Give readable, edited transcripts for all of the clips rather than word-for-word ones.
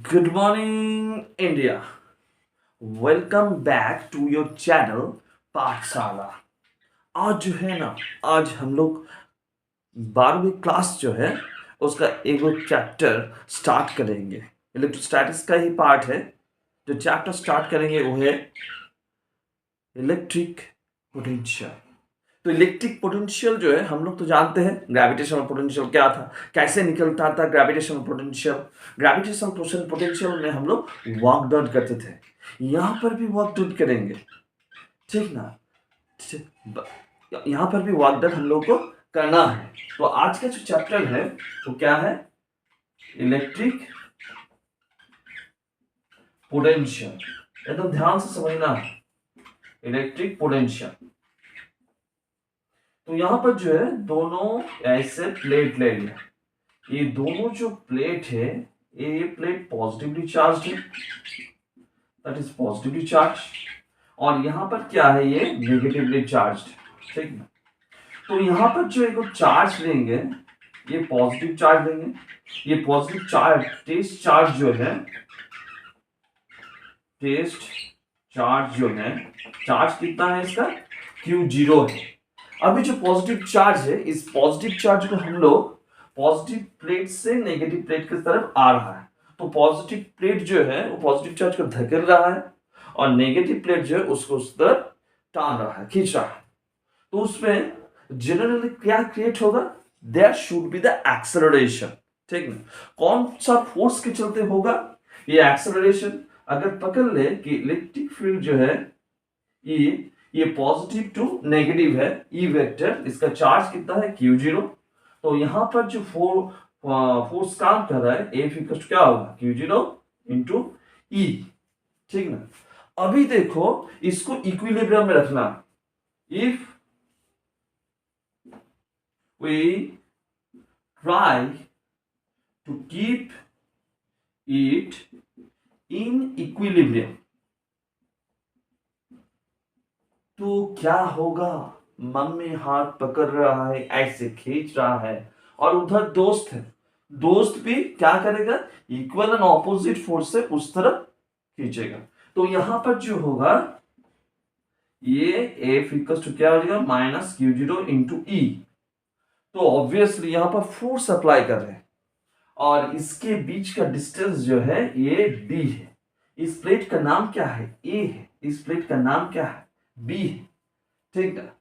Good morning, India. Welcome back to your channel पाठशाला। आज जो है ना, आज हम लोग 12वीं क्लास जो है उसका एक चैप्टर स्टार्ट करेंगे। इलेक्ट्रोस्टैटिक्स का ही पार्ट है। जो चैप्टर स्टार्ट करेंगे वो है इलेक्ट्रिक पोटेंशियल। तो इलेक्ट्रिक पोटेंशियल जो है हम लोग तो जानते हैं ग्रेविटेशनल पोटेंशियल क्या था, कैसे निकलता था ग्रेविटेशनल पोटेंशियल। ग्रेविटेशनल पोटेंशियल में हम लोग वर्क डन करते थे, यहाँ पर भी वर्क डन करेंगे, ठीक ना। यहाँ पर भी वर्क डन हम लोग को करना है। तो आज का जो चैप्टर है वो क्या है, इलेक्ट्रिक पोटेंशियल। एकदम ध्यान से समझना है, इलेक्ट्रिक पोटेंशियल। तो यहाँ पर जो है दोनों ऐसे प्लेट ले लिया। ये दोनों जो प्लेट है, ये प्लेट पॉजिटिवली चार्ज है, दैट इज पॉजिटिवली चार्ज, और यहाँ पर क्या है, ये नेगेटिवली चार्ज, ठीक है। तो यहाँ पर जो एक चार्ज लेंगे, ये पॉजिटिव चार्ज लेंगे। ये पॉजिटिव चार्ज टेस्ट चार्ज जो है, टेस्ट चार्ज जो है, चार्ज कितना है इसका, Q0 है। अभी जो पॉजिटिव चार्ज है, इस पॉजिटिव चार्ज को हम लोग पॉजिटिव प्लेट से नेगेटिव प्लेट की तरफ आ रहा है। तो पॉजिटिव प्लेट जो है वो पॉजिटिव चार्ज को धकेल रहा है, और नेगेटिव प्लेट जो है उसको उस तरफ टान रहा है, खींच रहा है। तो उसमें जनरली क्या क्रिएट होगा, there should be the acceleration, ठीक ना। कौन सा फोर्स के चलते होगा ये एक्सेलरेशन। अगर पकड़ ले कि इलेक्ट्रिक फील्ड जो है ये पॉजिटिव टू नेगेटिव है, ई वेक्टर, इसका चार्ज कितना है, Q0। तो यहां पर जो फोर्स काम कर रहा है, F इक्वल क्या होगा, Q0 इंटू ई, ठीक ना। अभी देखो इसको इक्विलिब्रियम में रखना। If we try to keep it in equilibrium, तो क्या होगा, मम्मी हाथ पकड़ रहा है, ऐसे खींच रहा है, और उधर दोस्त है, दोस्त भी क्या करेगा, इक्वल एंड ऑपोजिट फोर्स से उस तरफ खींचेगा। तो यहां पर जो होगा, ये F इक्वल टू क्या हो जाएगा, माइनस Q0 इंटू ई। तो ऑब्वियसली यहां पर फोर्स अप्लाई कर रहे हैं, और इसके बीच का डिस्टेंस जो है ये D है। इस प्लेट का नाम क्या है, A है। इस प्लेट का नाम क्या है, B है, ठीक है।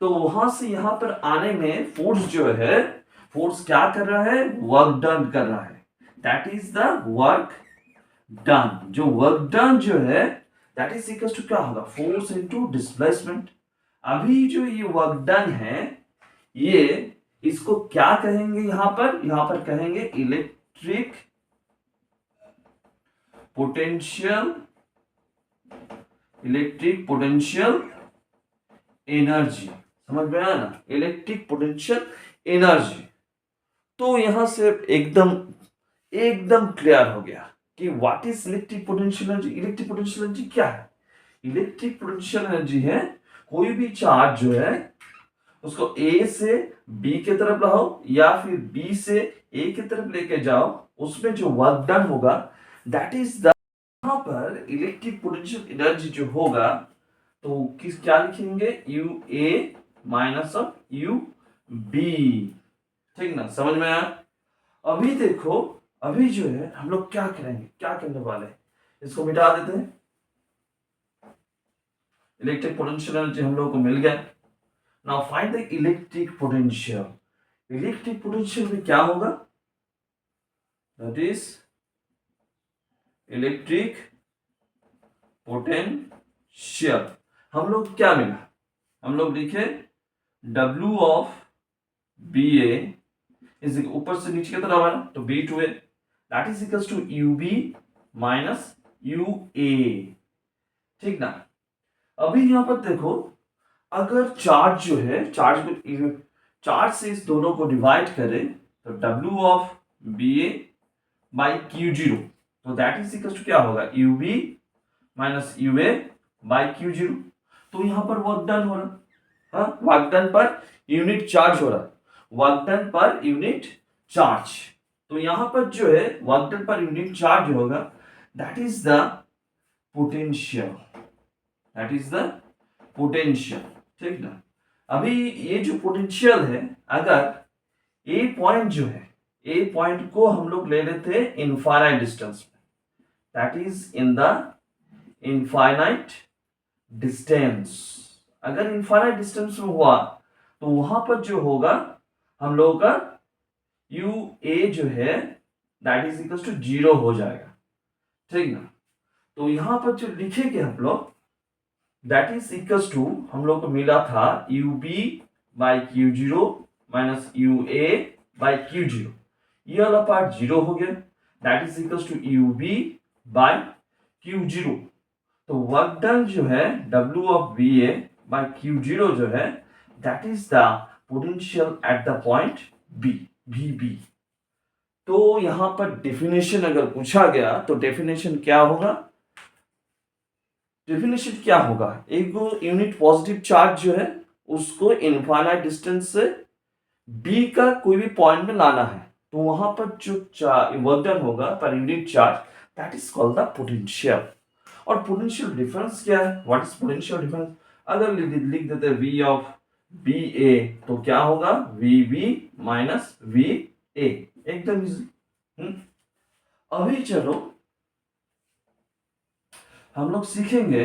तो वहां से यहां पर आने में फोर्स जो है, फोर्स क्या कर रहा है, वर्क डन कर रहा है, that is the work done. जो वर्क डन जो है दैट इज इक्वल टू क्या होगा, फोर्स इनटू डिस्प्लेसमेंट। अभी जो ये वर्क डन है, ये इसको क्या कहेंगे, यहां पर कहेंगे electric potential, electric potential energy. समझ में आया ना, इलेक्ट्रिक पोटेंशियल एनर्जी। तो यहां से एकदम एकदम क्लियर हो गया कि what is electric potential energy. Electric potential energy क्या है, इलेक्ट्रिक पोटेंशियल एनर्जी है कोई भी चार्ज जो है उसको A से B की तरफ लाओ, या फिर B से A की तरफ लेके जाओ, उसमें जो वर्क डन होगा दैट इज द, यहां पर इलेक्ट्रिक पोटेंशियल एनर्जी जो होगा, तो किस क्या लिखेंगे, U A minus of U B, ठीक ना, समझ में आया। अभी देखो, अभी जो है हम लोग क्या करेंगे, क्या करने वाले हैं, इसको मिटा देते हैं। इलेक्ट्रिक पोटेंशियल एनर्जी हम लोग को मिल गया। Now find the electric potential. Electric potential में क्या होगा, दैट इज इलेक्ट्रिक पोटेंशियल। हम लोग क्या मिला, हम लोग लिखे W of B A is ऊपर से नीचे की तरफ आना, तो B to A that is equal to U B minus U A, ठीक ना। अभी यहां पर देखो, अगर चार्ज जो है, चार्ज से इस दोनों को डिवाइड करें, तो W of B A by Q0, तो दैट इज इक्वल टू क्या होगा, U B minus U A by Q0। तो यहां पर वर्क डन हो रहा, हाँ, work done per unit charge हो रहा है, work done per unit charge. तो यहाँ पर जो है work done per unit charge जो होगा that is the potential, that is the potential. ठीक ना। अभी ये जो पोटेंशियल है, अगर ए पॉइंट जो है, ए पॉइंट को हम लोग ले लेते हैं इनफाइनाइट डिस्टेंस में, that is in the infinite distance. अगर इनफाइनाइट डिस्टेंस में हुआ तो वहां पर जो होगा हम लोगों का यू ए जो है दैट इज इक्वल टू 0 हो जाएगा। ठीक ना। तो यहां पर जो लिखेंगे हम लोग दैट इज इक्वल टू, हम लोग को मिला था U B by Q zero minus U A by Q zero, ये वाला पार्ट 0 हो गया, that is equal to U B by Q zero. तो वर्क डन जो है W of B A by Q zero जो है that is the potential at the point B, V B. तो यहां पर डेफिनेशन अगर पूछा गया तो डेफिनेशन क्या होगा, डेफिनेशन क्या होगा, एक यूनिट पॉजिटिव चार्ज जो है उसको इनफाइनाइट डिस्टेंस से बी का कोई भी पॉइंट में लाना है, तो वहां पर जो वर्क डन होगा पर unit charge that is called the potential. और पोटेंशियल डिफरेंस क्या है, व्हाट इज पोटेंशियल डिफरेंस, अगर लिख देते हैं वी ऑफ बी ए तो क्या होगा V B minus V A, एकदम इजी। अभी चलो हम लोग सीखेंगे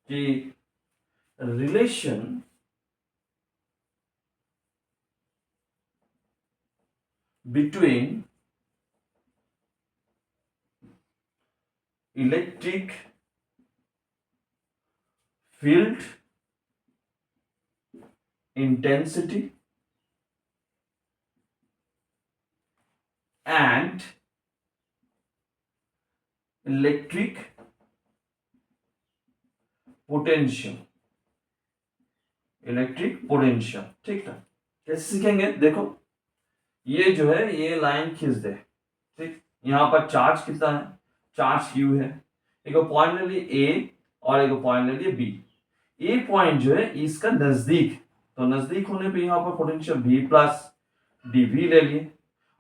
कि relation between electric field intensity and electric potential, electric potential. ठीक है, कैसे सीखेंगे, देखो ये जो है ये लाइन खींच दे। ठीक, यहां पर चार्ज कितना है, चार्ज क्यू है, एक पॉइंट ले लिए ए और एक पॉइंट ले लिए बी। ए पॉइंट जो है इसका नजदीक, तो नजदीक होने पे यहाँ पर potential V plus D V ले लिए,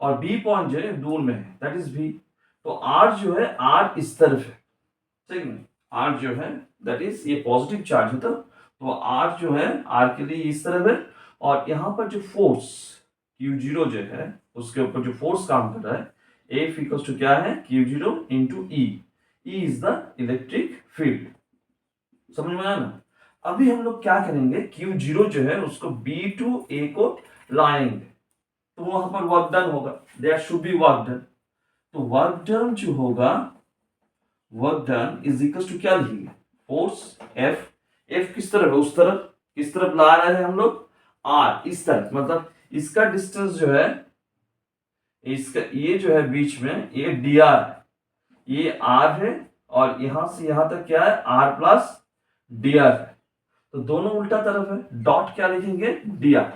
और बी पॉइंट जो है दूर में है दैट इज V। तो R जो है R इस तरफ है, ठीक है, R जो है दैट इज ये पॉजिटिव चार्ज है, तो R जो है R के लिए इस तरफ है, और यहाँ पर जो फोर्स Q0 जो है उसके ऊपर जो फोर्स काम कर रहा है F इक्वल्स टू क्या है Q0 into E, E is the electric field. समझ में आया ना। अभी हम लोग क्या करेंगे, Q0 जो है उसको B टू A को लाएंगे, तो वहां पर वर्क डन होगा, there should be work done. तो वर्क डन जो होगा, work done is equal to क्या लिखेंगे, फोर्स F, F किस तरफ है, उस तरफ, किस तरफ ला रहे हैं हम लोग R, इस तरफ, मतलब इसका डिस्टेंस जो है, इसका ये जो है बीच में ये dr है, ये R है, और यहां से यहां तक क्या है R प्लस dr है, तो दोनों उल्टा तरफ है, डॉट क्या लिखेंगे dr।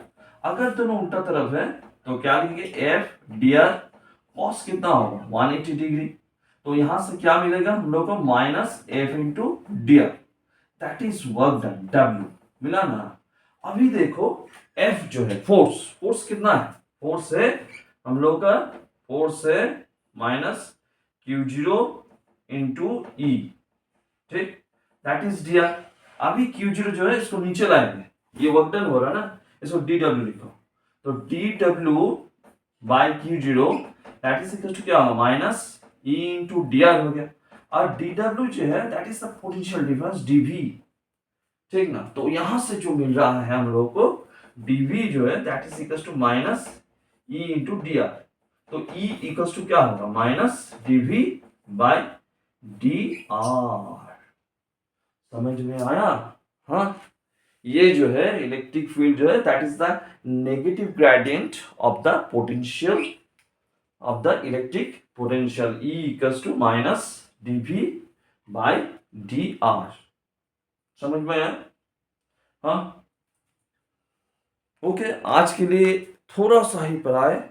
अगर दोनों उल्टा तरफ है तो क्या लिखेंगे F dr, कॉस कितना होगा 180 डिग्री, तो यहां से क्या मिलेगा हम लोग को minus F into dr, that is work done, W मिला ना। अभी देखो F जो है फोर्स, फोर्स कितना है, फोर्स है हम लोग का, फोर्स है माइनस Q0 इंटू E, ठीक, दैट इज dr। अभी Q0 जो है इसको नीचे लाएंगे, ये वर्क डन हो रहा है ना, इसको dw लिखो, तो dw by Q0 that is equal to क्या होगा माइनस E इंटू dr हो गया, और dw जो है that is the potential difference dv, ठीक ना। तो यहां से जो मिल रहा है हम लोग को dv जो है that is equal to minus E into dr, तो E इक्वल टू क्या होगा माइनस dv बाई dr। समझ में आया। हाँ, ये जो है इलेक्ट्रिक फील्ड जो है that is the negative gradient of the potential of the electric potential, E equals to minus dv by dr। समझ में आया। हाँ, ओके, आज के लिए थोड़ा सा ही पढ़ाए,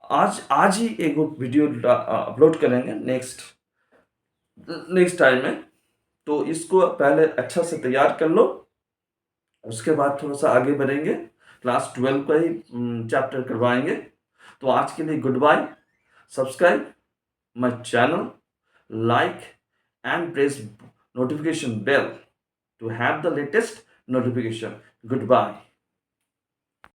आज ही एक वीडियो अपलोड करेंगे नेक्स्ट टाइम में, तो इसको पहले अच्छा से तैयार कर लो, उसके बाद थोड़ा सा आगे बढ़ेंगे, क्लास 12 का ही चैप्टर करवाएंगे। तो आज के लिए goodbye. Subscribe my channel, like and press notification bell to have the latest notification. Goodbye.